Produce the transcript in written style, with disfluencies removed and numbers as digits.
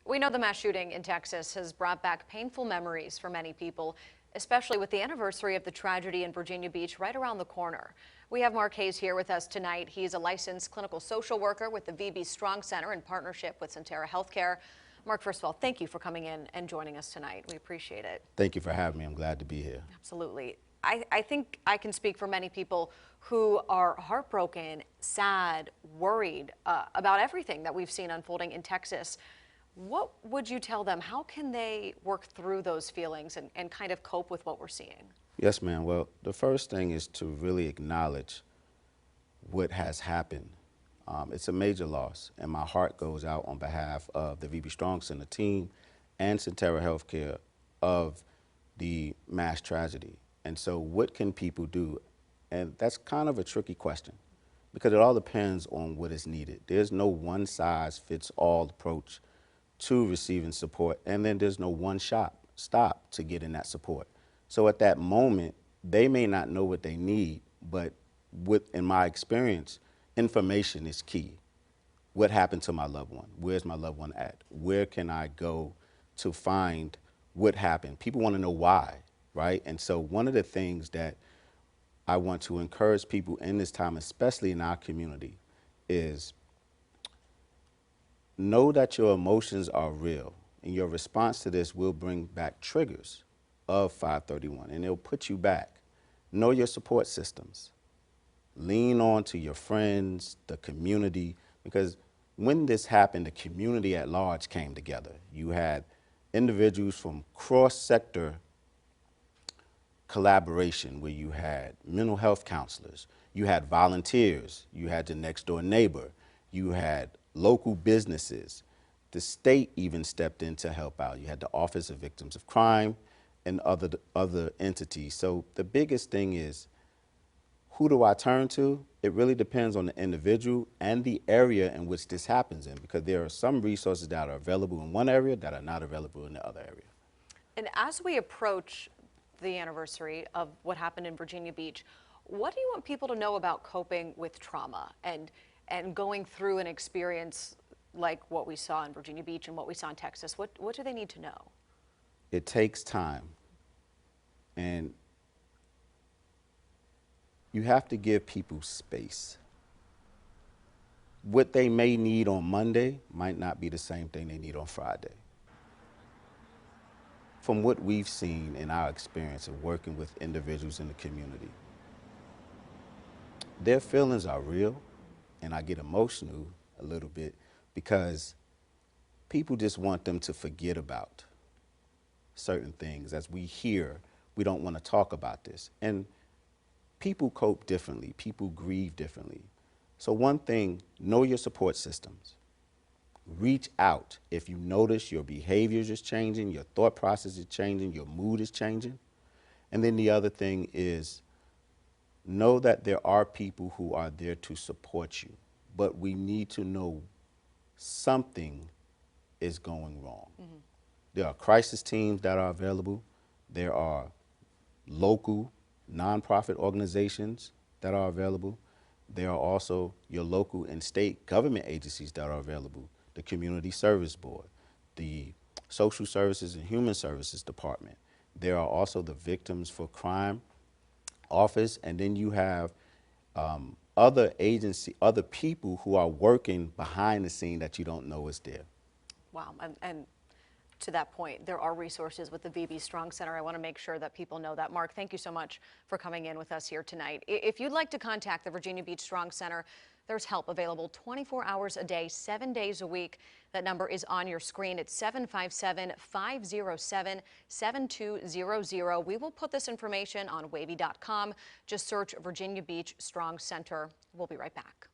We know the mass shooting in Texas has brought back painful memories for many people, especially with the anniversary of the tragedy in Virginia Beach right around the corner. We have Mark Hayes here with us tonight. He's a licensed clinical social worker with the VB Strong Center in partnership with Sentara Healthcare. Mark, first of all, thank you for coming in and joining us tonight. We appreciate it. Thank you for having me. I'm glad to be here. Absolutely. I think I can speak for many people who are heartbroken, sad, worried about everything that we've seen unfolding in Texas. What would you tell them? How can they work through those feelings and kind of cope with what we're seeing? Yes, ma'am. Well, the first thing is to really acknowledge what has happened. It's a major loss, and my heart goes out on behalf of the VB Strong Center team and Sentara Healthcare of the mass tragedy. And so what can people do? And that's kind of a tricky question because it all depends on what is needed. There's no one size fits all approach to receiving support, and then there's no one stop to getting that support. So at that moment, they may not know what they need, but in my experience, information is key. What happened to my loved one? Where's my loved one at? Where can I go to find what happened? People want to know why, right? And so one of the things that I want to encourage people in this time, especially in our community, is know that your emotions are real, and your response to this will bring back triggers of 531, and it'll put you back. Know your support systems. Lean on to your friends, the community, because when this happened, the community at large came together. You had individuals from cross-sector collaboration where you had mental health counselors, you had volunteers, you had the next door neighbor, you had local businesses. The state even stepped in to help out. You had the Office of Victims of Crime and other entities. So the biggest thing is, who do I turn to? It really depends on the individual and the area in which this happens in, because there are some resources that are available in one area that are not available in the other area. And as we approach the anniversary of what happened in Virginia Beach, what do you want people to know about coping with trauma and going through an experience like what we saw in Virginia Beach and what we saw in Texas? What do they need to know? It takes time, and you have to give people space. What they may need on Monday might not be the same thing they need on Friday. From what we've seen in our experience of working with individuals in the community, their feelings are real, and I get emotional a little bit because people just want them to forget about certain things. As we hear, we don't want to talk about this. And people cope differently, people grieve differently. So one thing, know your support systems. Reach out if you notice your behaviors is changing, your thought process is changing, your mood is changing. And then the other thing is, know that there are people who are there to support you, but we need to know something is going wrong. Mm-hmm. There are crisis teams that are available. There are local nonprofit organizations that are available. There are also your local and state government agencies that are available. The Community Service Board, the Social Services and Human Services Department. There are also the Victims for Crime Office, and then you have other people who are working behind the scene that you don't know is there. Wow, and to that point, there are resources with the VB Strong Center. I want to make sure that people know that. Mark, thank you so much for coming in with us here tonight. If you'd like to contact the Virginia Beach Strong Center, there's help available 24 hours a day, 7 days a week. That number is on your screen. It's 757-507-7200. We will put this information on wavy.com. Just search Virginia Beach Strong Center. We'll be right back.